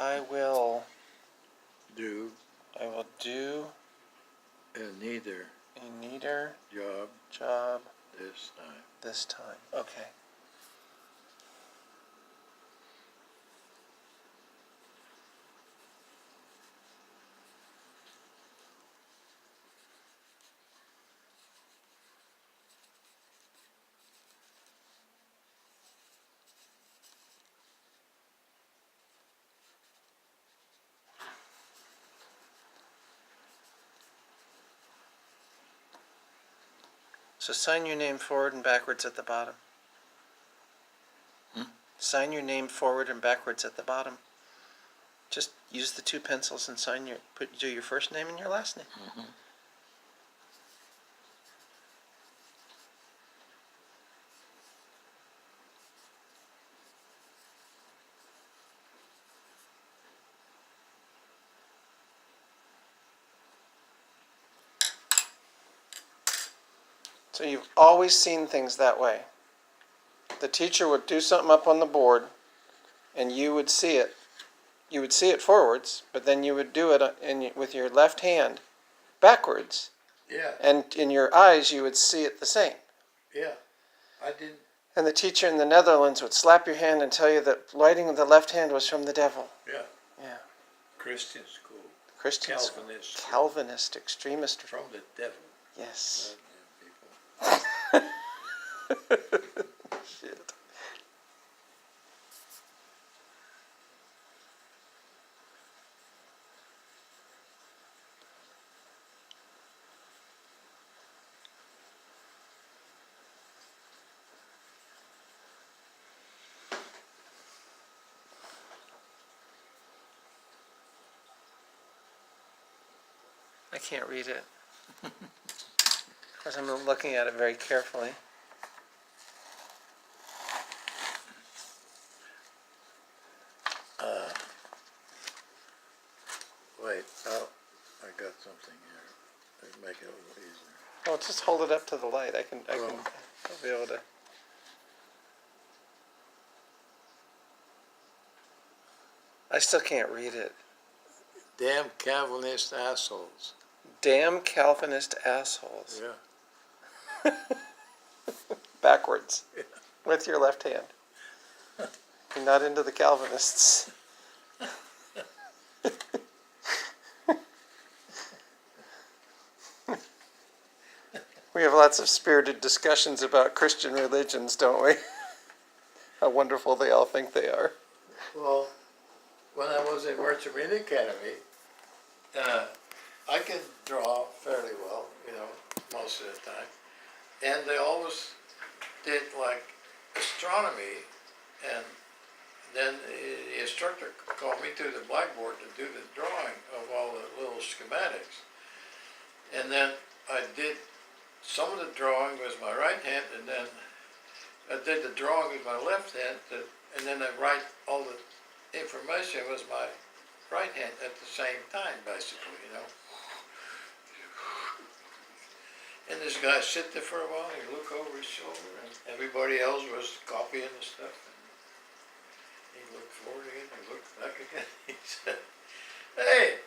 I will do do neither neither job job this time. this time. Okay. So sign your name forward and backwards at the bottom. Sign your name forward and backwards at the bottom. Just use the two pencils and do your first name and your last name. So you've always seen things that way. The teacher would do something up on the board, and you would see it. You would see it forwards, but then you would do it with your left hand backwards, Yeah, and in your eyes you would see it the same. yeah. I didn't. And the teacher in the Netherlands would slap your hand and tell you that writing with the left hand was from the devil. Yeah. Yeah. Christian school. Christian Calvinist. Calvinist, extremist. From the devil. Yes. People. Shit. I can't read it. Because I'm looking at it very carefully. Wait, oh, I got something here. It'll make it a little easier. Oh, just hold it up to the light. I'll be able to. I still can't read it. Damn Calvinist assholes. Damn Calvinist assholes. Yeah. Backwards. Yeah. With your left hand. You're not into the Calvinists. We have lots of spirited discussions about Christian religions, don't we? How wonderful they all think they are. Well, when I was at Merchant Marine Academy, I can draw fairly well, most of the time. And they always did like astronomy, and then the instructor called me to the blackboard to do the drawing of all the little schematics. And then I did some of the drawing with my right hand, and then I did the drawing with my left hand, and then I write all the information with my right hand at the same time, basically, And this guy sit there for a while, and he'd look over his shoulder, and everybody else was copying the stuff. And he looked forward again, and looked back again. He said, "Hey,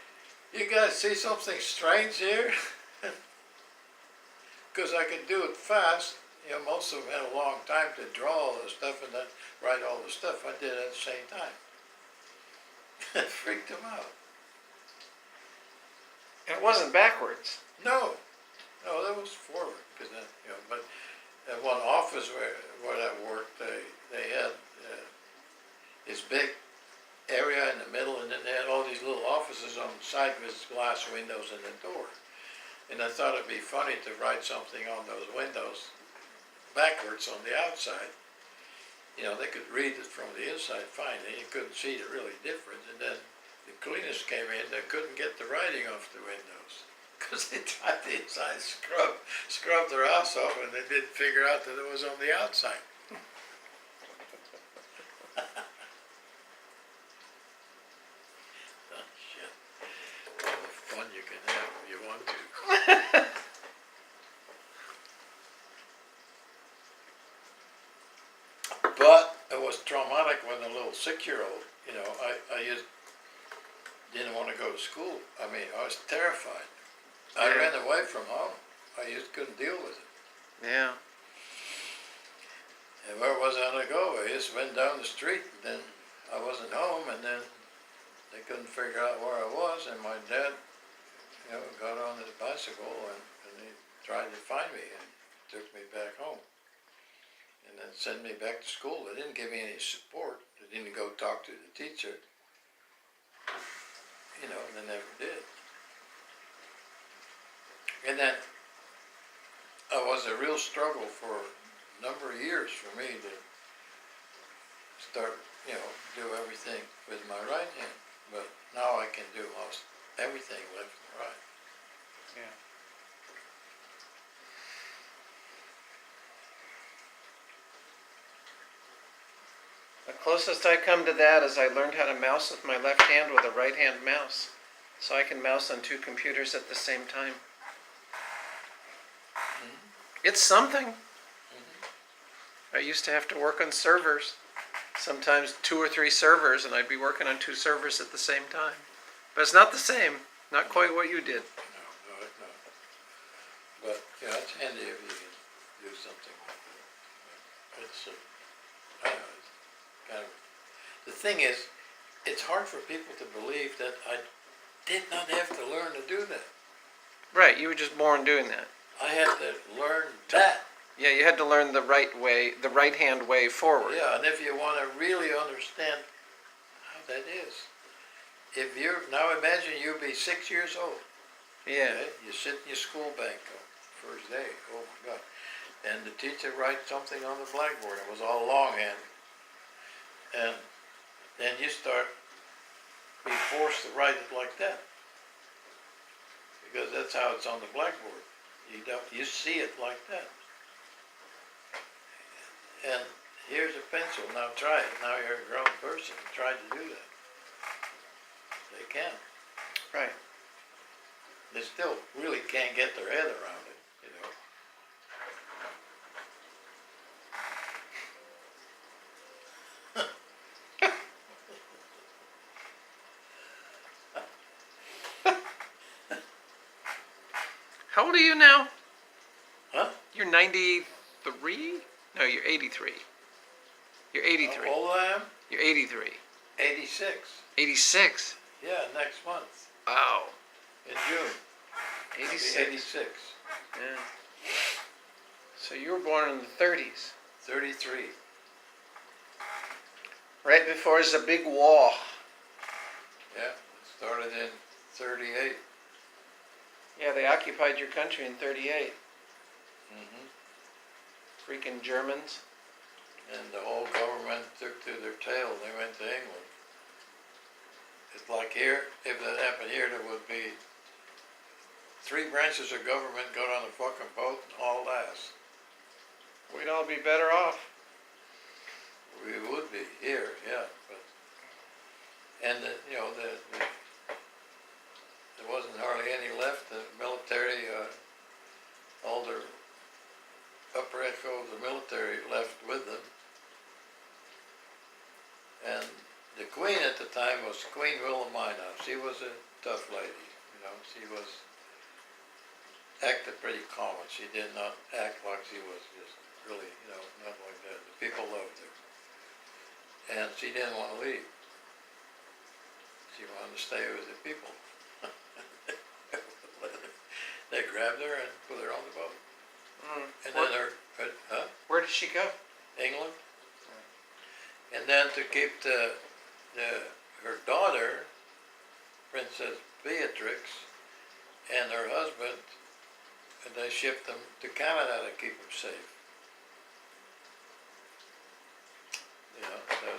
you guys see something strange here?" Because I could do it fast. Most of them had a long time to draw all the stuff and then write all the stuff. I did it at the same time. It freaked them out. It wasn't backwards. No, that was forward. Cause then, but at one office where I worked, they had this big area in the middle, and then they had all these little offices on the side with glass windows and a door. And I thought it'd be funny to write something on those windows backwards on the outside. They could read it from the inside fine, and you couldn't see the really difference. And then the cleaners came in, they couldn't get the writing off the windows because they tried the inside, scrubbed their ass off, and they didn't figure out that it was on the outside. Oh, shit. All the fun you can have if you want to. But it was traumatic when a little 6-year-old, I used didn't want to go to school. I mean, I was terrified. I Yeah. ran away from home. I just couldn't deal with it. Yeah. And where was I going to go? I just went down the street, and then I wasn't home, and then they couldn't figure out where I was, and my dad, got on his bicycle, and he tried to find me, and took me back home. And then sent me back to school. They didn't give me any support. They didn't go talk to the teacher. They never did. And then it was a real struggle for a number of years for me to start, do everything with my right hand. But now I can do most everything left and right. Yeah. The closest I come to that is I learned how to mouse with my left hand with a right hand mouse. So I can mouse on two computers at the same time. It's something. I used to have to work on servers, sometimes 2 or 3 servers, and I'd be working on 2 servers at the same time. But it's not the same, not quite what you did. No, it's not. But, it's handy if you can do something like that. It's, I don't know, it's kind of, the thing is, it's hard for people to believe that I did not have to learn to do that. Right, you were just born doing that. I had to learn that. Yeah, you had to learn the right way, the right hand way forward. Yeah, and if you want to really understand how that is, if you're, now imagine you be 6 years old. Yeah. Okay? You sit in your school bank on first day, oh my God. And the teacher writes something on the blackboard, it was all longhand. And then you start being forced to write it like that. Because that's how it's on the blackboard. You see it like that. And here's a pencil, now try it. Now you're a grown person, try to do that. They can't. Right. They still really can't get their head around it, How old are you now? Huh? You're 93? No, you're 83. You're 83. How old I am? You're 83. 86. 86. Yeah, next month, Wow. in June. I'll be 86. 86. Yeah. So you were born in the 30s. 33. Right before the big war. Yeah, it started in 38. Yeah, they occupied your country in 38. Mm-hmm. Freaking Germans. And the whole government took to their tail. They went to England. It's like here, if that happened here, there would be 3 branches of government got on a fucking boat and hauled ass. We'd all be better off. We would be here, yeah, but and there wasn't hardly any left. The military, all their upper echelons of the military left with them, and the queen at the time was Queen Wilhelmina. She was a tough lady, She was acted pretty common. She did not act like she was just really, not like that. The people loved her. And she didn't want to leave. She wanted to stay with the people. They grabbed her and put her on the boat. And then Where did she go? England. And then to keep her daughter, Princess Beatrix, and her husband, and they shipped them to Canada to keep them safe. So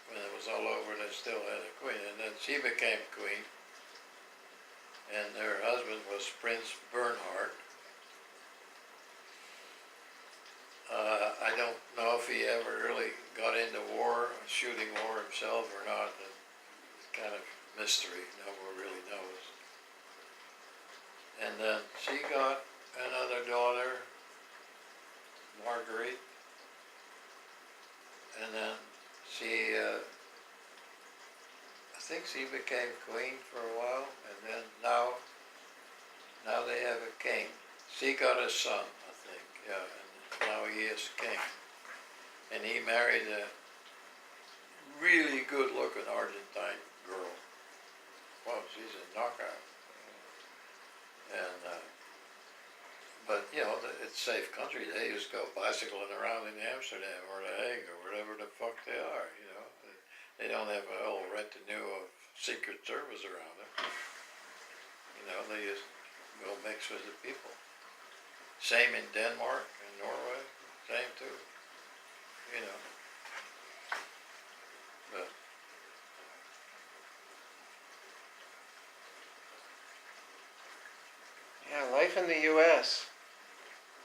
when it was all over, they still had a queen. And then she became queen. And her husband was Prince Bernhard. I don't know if he ever really got into war, shooting war himself or not. It's kind of mystery. No one really knows. And then she got another daughter, Marguerite. And then she think she became queen for a while, and then now they have a king. She got a son, I think, yeah, and now he is king. And he married a really good-looking Argentine girl. Well, she's a knockout. And, but, you know, it's a safe country. They just go bicycling around in Amsterdam or The Hague or whatever the fuck they are, you know. They don't have a whole retinue of Secret Service around them. You know, they just go mix with the people. Same in Denmark and Norway, same too. You know. But Yeah, life in the U.S.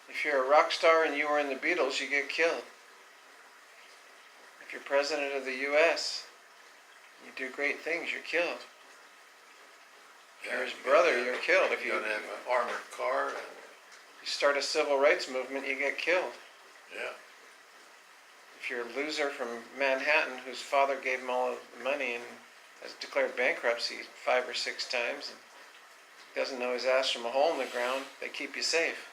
If you're a rock star and you were in the Beatles, you get killed. If you're president of the U.S., you do great things, you're killed. If you're his brother, you're killed. If you you gotta have an armored car and start a civil rights movement, you get killed. yeah. If you're a loser from Manhattan whose father gave him all of the money and has declared bankruptcy 5 or 6 times and doesn't know his ass from a hole in the ground, they keep you safe.